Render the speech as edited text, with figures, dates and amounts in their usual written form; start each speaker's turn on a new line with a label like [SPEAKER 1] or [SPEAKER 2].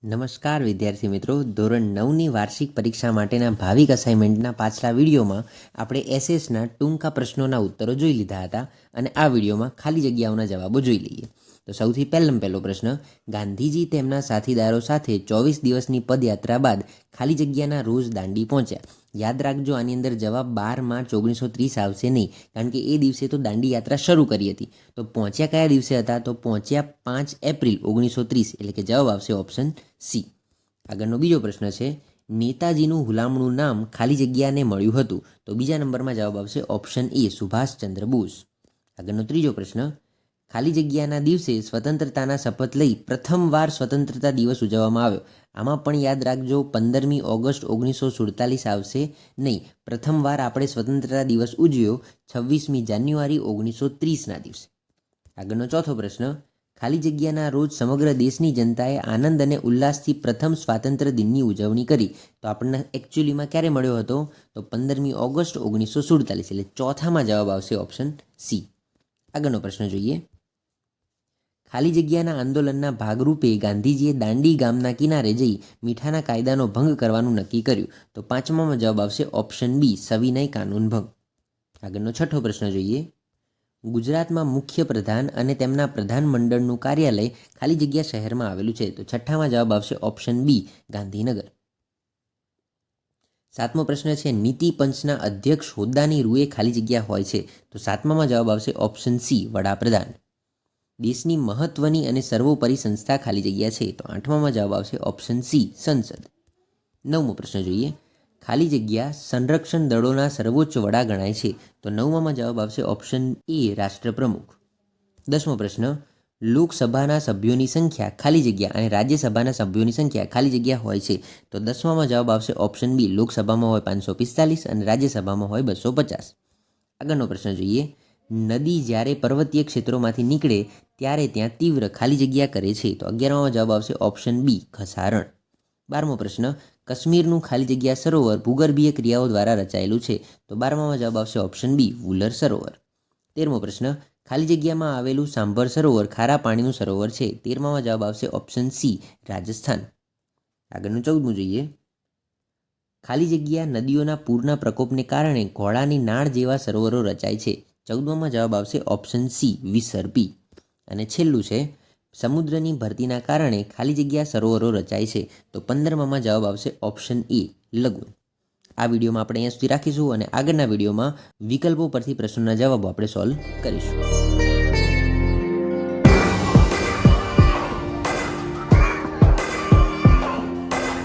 [SPEAKER 1] નમસ્કાર વિદ્યાર્થી મિત્રો, ધોરણ 9ની વાર્ષિક પરીક્ષા માટેના ભાવિક અસાઇનમેન્ટના પાછલા વિડીયોમાં આપણે એસએસના ટૂંકા પ્રશ્નોના ઉત્તરો જોઈ લીધા હતા અને આ વિડીયોમાં ખાલી જગ્યાઓના જવાબો જોઈ લઈએ. તો સૌથી પહેલો પ્રશ્ન, ગાંધીજી તેમના સાથીદારો સાથે 24 દિવસની પદયાત્રા બાદ ખાલી જગ્યાના રોજ દાંડી પહોંચ્યા. યાદ રાખજો, આની અંદર જવાબ 12 માર્ચ 1930 આવશે નહીં, કારણ કે એ દિવસે તો દાંડી યાત્રા શરૂ કરી હતી. તો પહોંચ્યા કયા દિવસે હતા? તો પહોંચ્યા 5 એપ્રિલ 1930, એટલે કે જવાબ આવશે ઓપ્શન સી. આગળનો બીજો પ્રશ્ન છે, નેતાજીનું હુલામણું નામ ખાલી જગ્યાને મળ્યું હતું. તો બીજા નંબરમાં જવાબ આવશે ઓપ્શન એ, સુભાષચંદ્ર બોઝ. આગળનો ત્રીજો પ્રશ્ન, ખાલી જગ્યાના દિવસે સ્વતંત્રતાના શપથ લઈ પ્રથમવાર સ્વતંત્રતા દિવસ ઉજવવામાં આવ્યો. આમાં પણ યાદ રાખજો, 15મી ઓગસ્ટ 1947 આવશે નહીં. પ્રથમવાર આપણે સ્વતંત્રતા દિવસ ઉજવ્યો 26મી જાન્યુઆરી 1930ના દિવસે. આગળનો ચોથો પ્રશ્ન, ખાલી જગ્યાના રોજ સમગ્ર દેશની જનતાએ આનંદ અને ઉલ્લાસથી પ્રથમ સ્વાતંત્ર્ય દિનની ઉજવણી કરી. તો આપણને એકચ્યુઅલીમાં ક્યારે મળ્યો હતો? તો 15મી ઓગસ્ટ 1947, એટલે ચોથામાં જવાબ આવશે ઓપ્શન સી. આગળનો પ્રશ્ન જોઈએ, ખાલી જગ્યાના આંદોલનના ભાગરૂપે ગાંધીજીએ દાંડી ગામના કિનારે જઈ મીઠાના કાયદાનો ભંગ કરવાનું નક્કી કર્યું. તો પાંચમામાં જવાબ આવશે ઓપ્શન બી, સવિનય કાનૂન ભંગ. આગળનો છઠ્ઠો પ્રશ્ન જોઈએ, ગુજરાતમાં મુખ્ય પ્રધાન અને તેમના પ્રધાનમંડળનું કાર્યાલય ખાલી જગ્યા શહેરમાં આવેલું છે. તો છઠ્ઠામાં જવાબ આવશે ઓપ્શન બી, ગાંધીનગર. સાતમો પ્રશ્ન છે, નીતિ પંચના અધ્યક્ષ હોદ્દાની રૂએ ખાલી જગ્યા હોય છે. તો સાતમામાં જવાબ આવશે ઓપ્શન સી, વડાપ્રધાન. દેશની મહત્વની અને સર્વોપરી સંસ્થા ખાલી જગ્યા છે. તો આઠમામાં જવાબ આવશે ઓપ્શન સી, સંસદ. નવમો પ્રશ્ન જોઈએ, ખાલી જગ્યા સંરક્ષણ દળોના સર્વોચ્ચ વડા ગણાય છે. તો નવમામાં જવાબ આવશે ઓપ્શન એ, રાષ્ટ્રપ્રમુખ. 10મો પ્રશ્ન, લોકસભાના સભ્યોની સંખ્યા ખાલી જગ્યા અને રાજ્યસભાના સભ્યોની સંખ્યા ખાલી જગ્યા હોય છે. તો 10મામાં જવાબ આવશે ઓપ્શન બી, લોકસભામાં હોય 545 અને રાજ્યસભામાં હોય 250. આગળનો પ્રશ્ન જોઈએ, નદી જ્યારે પર્વતીય ક્ષેત્રોમાંથી નીકળે ત્યારે ત્યાં તીવ્ર ખાલી જગ્યા કરે છે. તો 11મામાં જવાબ આવશે ઓપ્શન બી, ઘસારણ. 12મો પ્રશ્ન, કાશ્મીરનું ખાલી જગ્યા સરોવર ભૂગર્ભીય ક્રિયાઓ દ્વારા રચાયેલું છે. તો 12મામાં જવાબ આવશે ઓપ્શન બી, વુલર સરોવર. 13મો પ્રશ્ન, ખાલી જગ્યામાં આવેલું સાંભર સરોવર ખારા પાણીનું સરોવર છે. 13મામાં જવાબ આવશે ઓપ્શન સી, રાજસ્થાન. આગળનું 14મું જોઈએ, ખાલી જગ્યા નદીઓના પૂરના પ્રકોપને કારણે ઘોડાની નાળ જેવા સરોવરો રચાય છે. 14મામાં જવાબ આવશે ઓપ્શન સી, વિસર્પી. અને છેલ્લું છે, સમુદ્રની ભરતીના કારણે ખાલી જગ્યા સરોવરો રચાય છે. તો 15મામાં જવાબ આવશે ઓપ્શન એ, લઘુ. આ વિડીયોમાં આપણે અહીંયા સુધી રાખીશું અને આગળના વિડીયોમાં વિકલ્પો પરથી પ્રશ્નોના જવાબો આપણે સોલ્વ કરીશું.